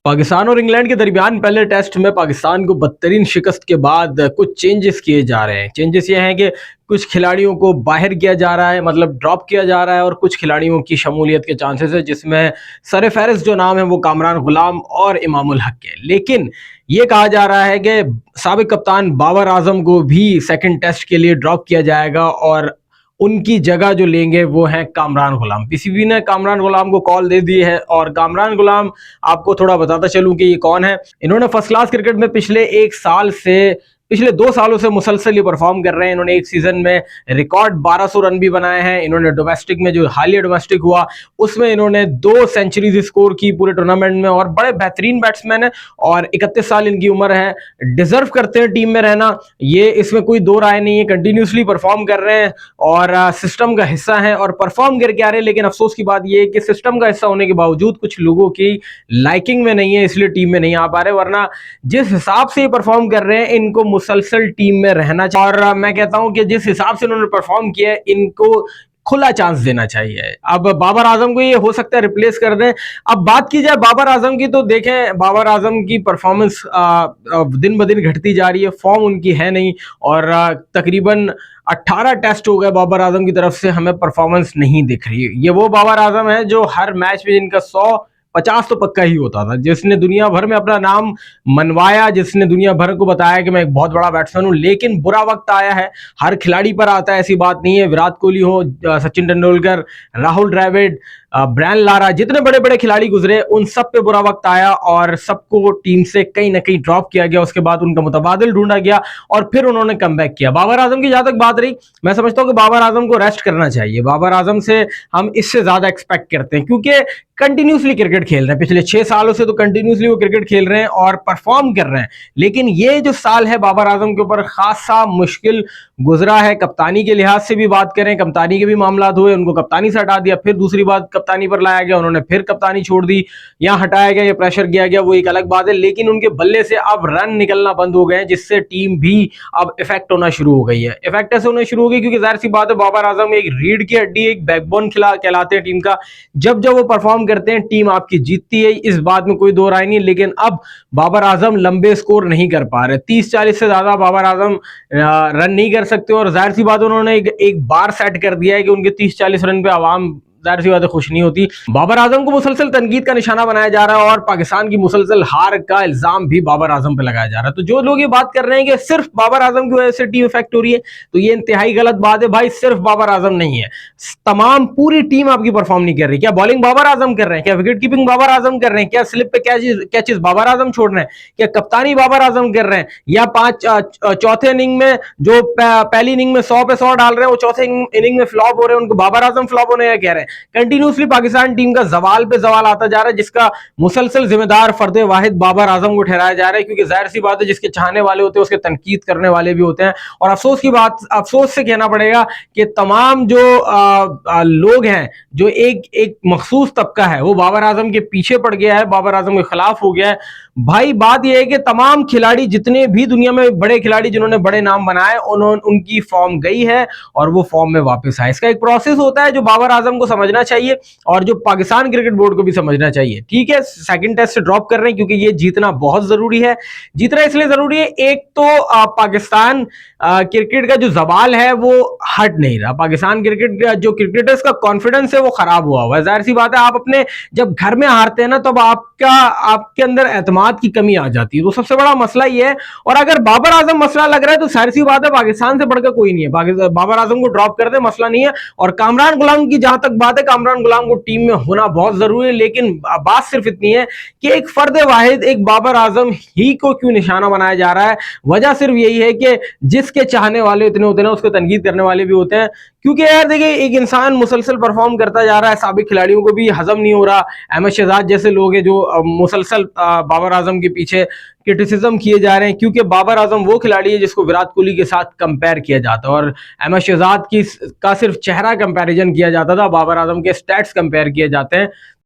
पाकिस्तान और इंग्लैंड के दरमियान पहले टेस्ट में पाकिस्तान को बदतरीन शिकस्त के बाद कुछ चेंजेस किए जा रहे हैं। चेंजेस ये हैं कि कुछ खिलाड़ियों को बाहर किया जा रहा है, मतलब ड्रॉप किया जा रहा है, और कुछ खिलाड़ियों की शमूलियत के चांसेस है, जिसमें सरफहरिस्त जो नाम है वो कामरान गुलाम और इमामुल हक है। लेकिन ये कहा जा रहा है कि साबिक कप्तान बाबर आजम को भी सेकंड टेस्ट के लिए ड्रॉप किया जाएगा और उनकी जगह जो लेंगे वो हैं कामरान गुलाम। पीसीबी ने कामरान गुलाम को कॉल दे दी है। और कामरान गुलाम, आपको थोड़ा बताता चलूं कि ये कौन है। इन्होंने फर्स्ट क्लास क्रिकेट में पिछले 2 सालों से मुसलसल ये परफॉर्म कर रहे हैं। इन्होंने एक सीजन में रिकॉर्ड 1200 रन भी बनाए हैं। इन्होंने डोमेस्टिक में, जो हालिया डोमेस्टिक हुआ, उसमें इन्होंने 2 सेंचुरीज स्कोर की पूरे टूर्नामेंट में, और बड़े बेहतरीन बैट्समैन है और 31 साल इनकी उम्र है। डिजर्व करते हैं टीम में रहना, ये इसमें कोई दो राय नहीं है। कंटिन्यूसली परफॉर्म कर रहे हैं और सिस्टम का हिस्सा है और परफॉर्म करके आ रहे हैं। लेकिन अफसोस की बात यह है कि सिस्टम का हिस्सा होने के बावजूद कुछ लोगों की लाइकिंग में नहीं है, इसलिए टीम में नहीं आ पा रहे। वरना जिस हिसाब से ये परफॉर्म कर रहे हैं, इनको मुसलसल टीम में रहना चाहिए। और मैं कहता हूं कि जिस हिसाब से उन्होंने परफॉर्म किया है, इनको खुला चांस देना चाहिए। अब बाबर आजम को ये हो सकता है रिप्लेस कर दें। अब बात की जाए बाबर आजम की, तो देखें बाबर आजम की परफॉर्मेंस दिन ब दिन घटती जा रही है। फॉर्म उनकी है नहीं और तकरीबन 18 टेस्ट हो गए बाबर आजम की तरफ से, हमें परफॉर्मेंस नहीं दिख रही। ये वो बाबर आजम है जो हर मैच में जिनका 150 तो पक्का ही होता था, जिसने दुनिया भर में अपना नाम मनवाया, जिसने दुनिया भर को बताया कि मैं एक बहुत बड़ा बैट्समैन हूं। लेकिन बुरा वक्त आया है, हर खिलाड़ी पर आता है, ऐसी बात नहीं है। विराट कोहली हो, सचिन तेंदुलकर, राहुल द्रविड़, ब्रायन लारा, जितने बड़े बड़े खिलाड़ी गुजरे, उन सब पे बुरा वक्त आया और सबको टीम से कहीं ना कहीं ड्रॉप किया गया। उसके बाद उनका मुतबादिल ढूंढा गया और फिर उन्होंने कमबैक किया। बाबर आजम की जहां तक बात रही, मैं समझता हूं कि बाबर आजम को रेस्ट करना चाहिए। बाबर आजम से हम इससे ज्यादा एक्सपेक्ट करते हैं, क्योंकि कंटिन्यूसली क्रिकेट खेल रहे हैं। पिछले 6 सालों से तो कंटिन्यूसली वो क्रिकेट खेल रहे हैं और परफॉर्म कर रहे हैं। लेकिन ये जो साल है बाबर आजम के ऊपर खासा मुश्किल गुजरा है। कप्तानी के लिहाज से भी बात करें, कप्तानी के भी मामला हुए, उनको कप्तानी से हटा दिया, फिर दूसरी बात कप्तानी पर लाया गया, उन्होंने फिर कप्तानी छोड़ दी, या हटाया गया या प्रेशर किया गया, वो एक अलग बात है। लेकिन उनके बल्ले से अब रन निकलना बंद हो गए हैं, जिससे टीम भी अब इफेक्ट होना शुरू हो गई है। इफेक्ट ऐसे होना शुरू हो गई क्योंकि जाहिर सी बात है, बाबर आजम एक रीढ़ की हड्डी, एक बैकबोन कहलाते हैं टीम का। जब जब वो परफॉर्म करते हैं, टीम आपकी जीतती है, इस बात में कोई दो राय नहीं। लेकिन अब बाबर आजम लंबे स्कोर नहीं कर पा रहे। 30-40 से ज्यादा बाबर आजम रन नहीं कर सकते, और जाहिर सी बात उन्होंने एक बार सेट कर दिया है कि उनके 30-40 रन पे आवाम जाहिर सी बात है खुश नहीं होती। बाबर आजम को मुसलसल तनकीद का निशाना बनाया जा रहा है और पाकिस्तान की मुसलसल हार का इल्जाम भी बाबर आजम पे लगाया जा रहा है। तो जो लोग ये बात कर रहे हैं कि सिर्फ बाबर आजम की वजह से टीम इफेक्ट हो रही है, तो ये इंतहाई गलत बात है। भाई सिर्फ बाबर आजम नहीं है, तमाम पूरी टीम आपकी परफॉर्म नहीं कर रही। क्या बॉलिंग बाबर आजम कर रहे हैं? क्या विकेट कीपिंग बाबर आजम कर रहे हैं? क्या स्लिप पे कैचेस बाबर आजम छोड़ रहे हैं? क्या कप्तानी बाबर आजम कर रहे हैं? या चौथे इनिंग में जो पहली इनिंग में 100 पे 100 डाल रहे हैं, वो चौथे इनिंग में फ्लॉप हो रहे हैं, उनको बाबर आजम फ्लॉप होने कह रहे हैं? कंटिन्यूसली पाकिस्तान टीम का जवाल पे जवाल आता जा रहा है, जिसका मुसलसल जिम्मेदार फर्दे वाहिद बाबर आजम को ठहराया जा रहा है। क्योंकि जाहिर सी बात है, जिसके चाहने वाले होते हैं उसके तनकीद करने वाले भी होते हैं। और अफसोस से कहना पड़ेगा कि तमाम जो लोग हैं, जो एक मखसूस तबका है, वो बाबर आजम के पीछे पड़ गया है, बाबर आजम के खिलाफ हो गया है। भाई बात यह है कि तमाम खिलाड़ी, जितने भी दुनिया में बड़े खिलाड़ी जिन्होंने बड़े नाम बनाए, उनकी फॉर्म गई है और वो फॉर्म में वापस आए। इसका एक प्रोसेस होता है जो बाबर आजम को समझना चाहिए और जो पाकिस्तान क्रिकेट बोर्ड को भी समझना चाहिए। ठीक है, सेकंड टेस्ट से ड्रॉप कर रहे हैं क्योंकि ये जीतना बहुत जरूरी है। जीतना इसलिए जरूरी है, एक तो पाकिस्तान क्रिकेट का जो जवाल है वो हट नहीं रहा। पाकिस्तान क्रिकेट, जो क्रिकेटर्स का कॉन्फिडेंस है वो खराब हुआ है। जाहिर सी बात है, आप अपने जब घर में हारते हैं ना, तब आपके अंदर एतमाद की कमी आ जाती है। तो सबसे बड़ा मसला ये है। और अगर बाबर आजम मसला लग रहा है, तो जाहिर सी बात है पाकिस्तान से बढ़कर कोई नहीं है। बाबर आजम को ड्रॉप कर दे, मसला नहीं है। और कामरान गुलाम की जहां तक बात है, कामरान गुलाम को टीम में होना बहुत जरूरी है। लेकिन बात सिर्फ इतनी है कि एक फर्द वाहिद, एक बाबर आजम ही को क्यों निशाना बनाया जा रहा है? वजह सिर्फ यही है कि जिसके चाहने वाले इतने होते हैं ना, उसको तनकीद करने वाले भी होते हैं। क्योंकि यार देखिए, एक इंसान मुसलसल परफॉर्म करता जा रहा है, साबिक खिलाड़ियों को भी हजम नहीं हो रहा। अहमद शहजाद जैसे लोग हैं जो मुसलसल बाबर आजम के पीछे क्रिटिसिज्म किए जा रहे हैं, क्योंकि बाबर आजम वो खिलाड़ी है जिसको विराट कोहली के साथ कंपेयर किया जाता है। और अहमद शहजाद का सिर्फ चेहरा कंपैरिजन किया जाता था, बाबर आजम के स्टैट्स कंपेयर किए जाते हैं।